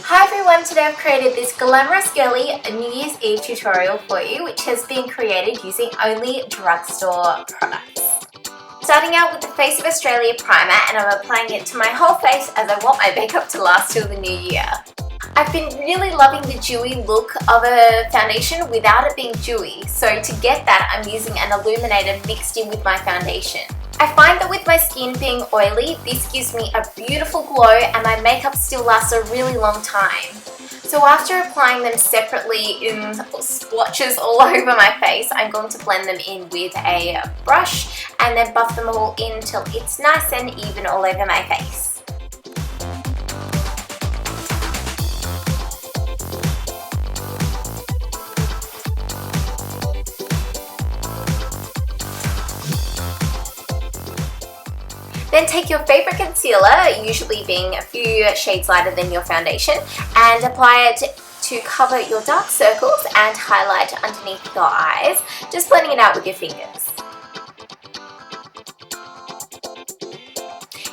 Hi everyone, today I've created this glamorous girly New Year's Eve tutorial for you, which has been created using only Drugstore products. Starting out with the Face of Australia primer, and I'm applying it to my whole face as I want my makeup to last till the new year. I've been really loving the dewy look of a foundation without it being dewy, so to get that I'm using an illuminator mixed in with my foundation. I find that with my skin being oily, this gives me a beautiful glow and my makeup still lasts a really long time. So after applying them separately in splotches all over my face, I'm going to blend them in with a brush and then buff them all in till it's nice and even all over my face. Then take your favorite concealer, usually being a few shades lighter than your foundation, and apply it to cover your dark circles and highlight underneath your eyes, just blending it out with your fingers.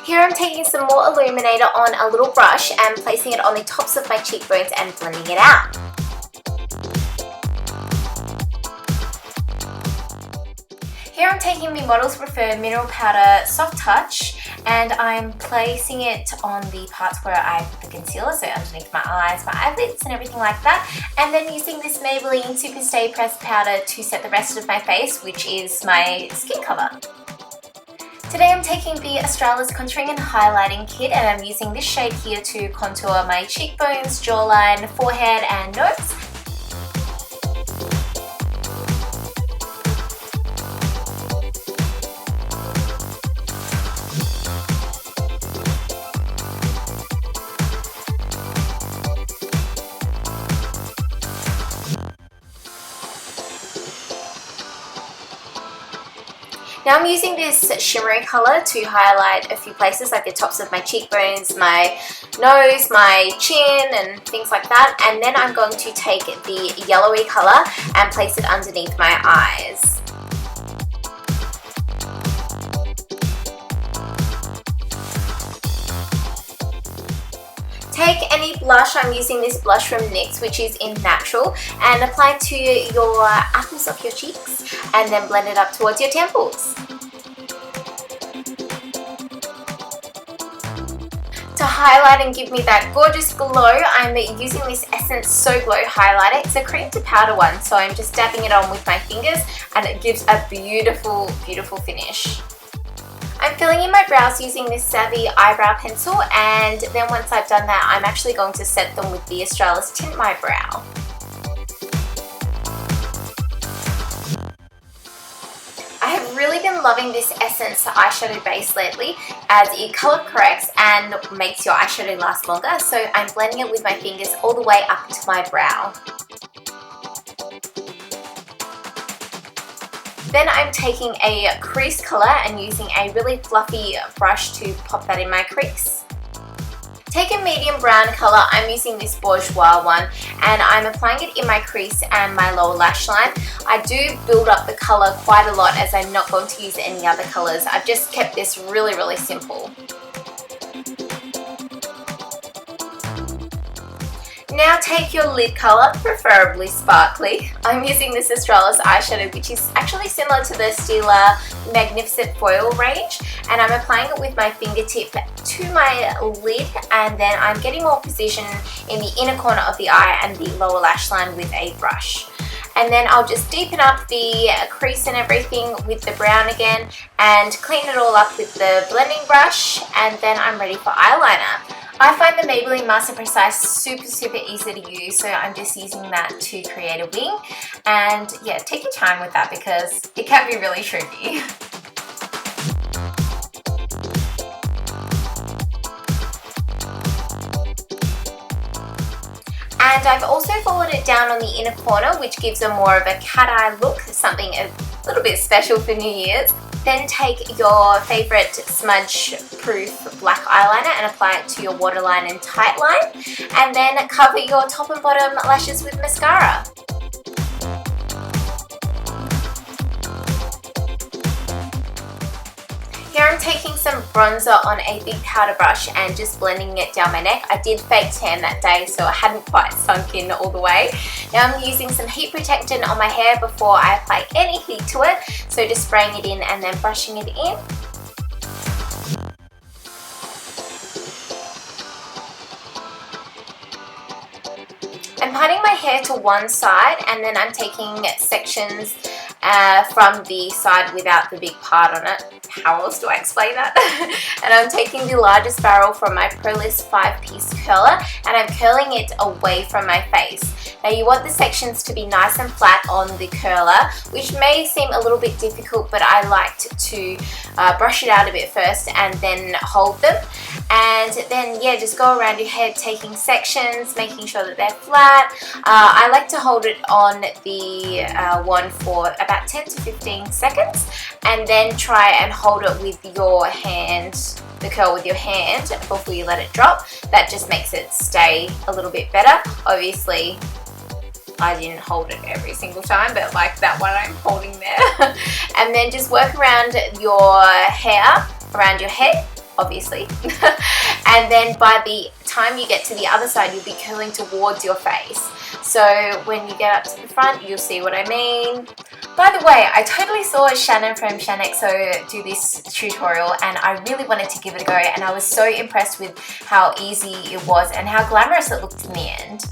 Here I'm taking some more illuminator on a little brush and placing it on the tops of my cheekbones and blending it out. Here I'm taking the Models Prefer Mineral Powder Soft Touch and I'm placing it on the parts where I put the concealer, so underneath my eyes, my eyelids and everything like that, and then using this Maybelline Super Stay Pressed Powder to set the rest of my face, which is my skin cover. Today I'm taking the Australis Contouring and Highlighting Kit and I'm using this shade here to contour my cheekbones, jawline, forehead and nose. Now I'm using this shimmery colour to highlight a few places like the tops of my cheekbones, my nose, my chin and things like that, and then I'm going to take the yellowy colour and place it underneath my eyes. Take any blush, I'm using this blush from NYX, which is in Natural, and apply it to your apples of your cheeks and then blend it up towards your temples. To highlight and give me that gorgeous glow, I'm using this Essence So Glow highlighter. It's a cream to powder one, so I'm just dabbing it on with my fingers and it gives a beautiful, beautiful finish. I'm filling in my brows using this Savvy eyebrow pencil, and then once I've done that, I'm actually going to set them with the Australis Tint My Brow. I have really been loving this Essence eyeshadow base lately as it colour corrects and makes your eyeshadow last longer, so I'm blending it with my fingers all the way up into my brow. Then I'm taking a crease colour and using a really fluffy brush to pop that in my crease. Take a medium brown colour, I'm using this Bourjois one, and I'm applying it in my crease and my lower lash line. I do build up the colour quite a lot as I'm not going to use any other colours. I've just kept this really, really simple. Now take your lid colour, preferably sparkly. I'm using this Australis eyeshadow, which is actually similar to the Stila Magnificent Foil range, and I'm applying it with my fingertip to my lid, and then I'm getting more precision in the inner corner of the eye and the lower lash line with a brush. And then I'll just deepen up the crease and everything with the brown again and clean it all up with the blending brush, and then I'm ready for eyeliner. I find the Maybelline Master Precise super easy to use, so I'm just using that to create a wing. And yeah, take your time with that because it can be really tricky. And I've also followed it down on the inner corner, which gives a more of a cat eye look, something a little bit special for New Year's. Then take your favourite smudge-proof black eyeliner and apply it to your waterline and tight line. And then cover your top and bottom lashes with mascara. Here I'm taking some bronzer on a big powder brush and just blending it down my neck. I did fake tan that day, so it hadn't quite sunk in all the way. Now I'm using some heat protectant on my hair before I apply any heat to it. So just spraying it in and then brushing it in. I'm parting my hair to one side, and then I'm taking sections from the side without the big part on it. How else do I explain that? And I'm taking the largest barrel from my Proliss 5-piece curler, and I'm curling it away from my face. Now you want the sections to be nice and flat on the curler, which may seem a little bit difficult, but I liked to brush it out a bit first and then hold them. And then yeah, just go around your head taking sections, making sure that they're flat. I like to hold it on the one for about 10 to 15 seconds, and then try and hold it with your hand, the curl with your hand, before you let it drop. That just makes it stay a little bit better. Obviously I didn't hold it every single time, but like that one I'm holding there. And then just work around your hair, around your head, obviously. And then by the time you get to the other side, you'll be curling towards your face. So when you get up to the front, you'll see what I mean. By the way, I totally saw Shannon from ShanXO do this tutorial, and I really wanted to give it a go, and I was so impressed with how easy it was and how glamorous it looked in the end.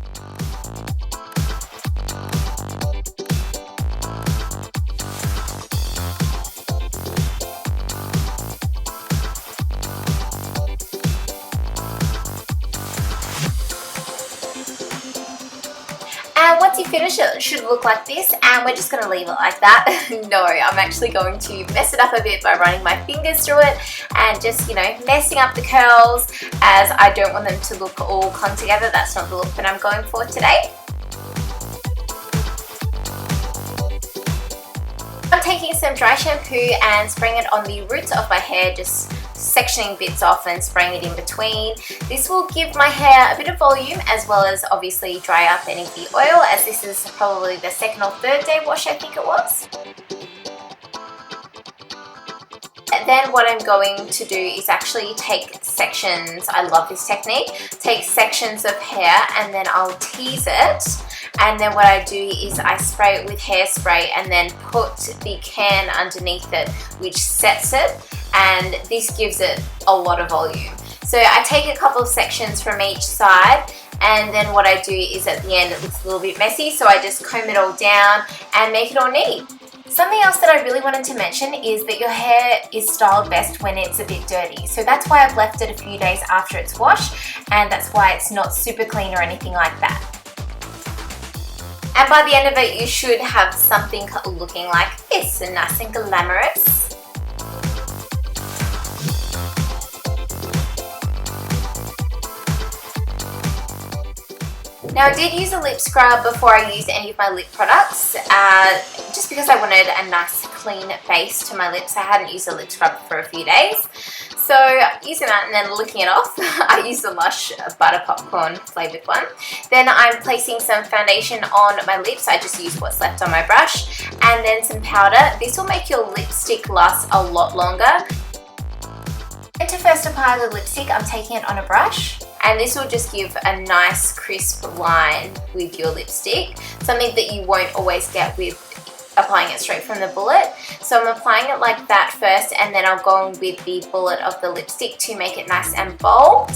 And once you finish it should look like this, and we're just going to leave it like that. No, I'm actually going to mess it up a bit by running my fingers through it and just, you know, messing up the curls, as I don't want them to look all clung together. That's not the look that I'm going for today. I'm taking some dry shampoo and spraying it on the roots of my hair, just sectioning bits off and spraying it in between. This will give my hair a bit of volume, as well as obviously dry up any of the oil, as this is probably the second or third day wash, I think it was. And then what I'm going to do is actually take sections, I love this technique, take sections of hair and then I'll tease it. And then what I do is I spray it with hairspray and then put the can underneath it, which sets it, and this gives it a lot of volume. So I take a couple of sections from each side, and then what I do is at the end it looks a little bit messy, so I just comb it all down and make it all neat. Something else that I really wanted to mention is that your hair is styled best when it's a bit dirty. So that's why I've left it a few days after it's washed, and that's why it's not super clean or anything like that. And by the end of it, you should have something looking like this, and nice and glamorous. Now I did use a lip scrub before I used any of my lip products, just because I wanted a nice clean base to my lips. I hadn't used a lip scrub for a few days. So using that and then licking it off, I used the Lush Butter Popcorn flavoured one. Then I'm placing some foundation on my lips. I just used what's left on my brush. And then some powder. This will make your lipstick last a lot longer. And to first apply the lipstick, I'm taking it on a brush. And this will just give a nice crisp line with your lipstick. Something that you won't always get with applying it straight from the bullet. So I'm applying it like that first, and then I'll go in with the bullet of the lipstick to make it nice and bold.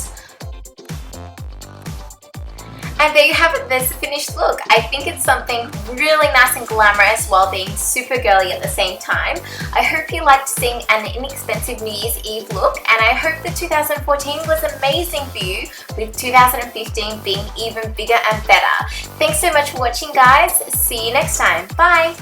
And there you have it, there's the finished look. I think it's something really nice and glamorous while being super girly at the same time. I hope you liked seeing an inexpensive New Year's Eve look, and I hope that 2014 was amazing for you, with 2015 being even bigger and better. Thanks so much for watching, guys. See you next time. Bye!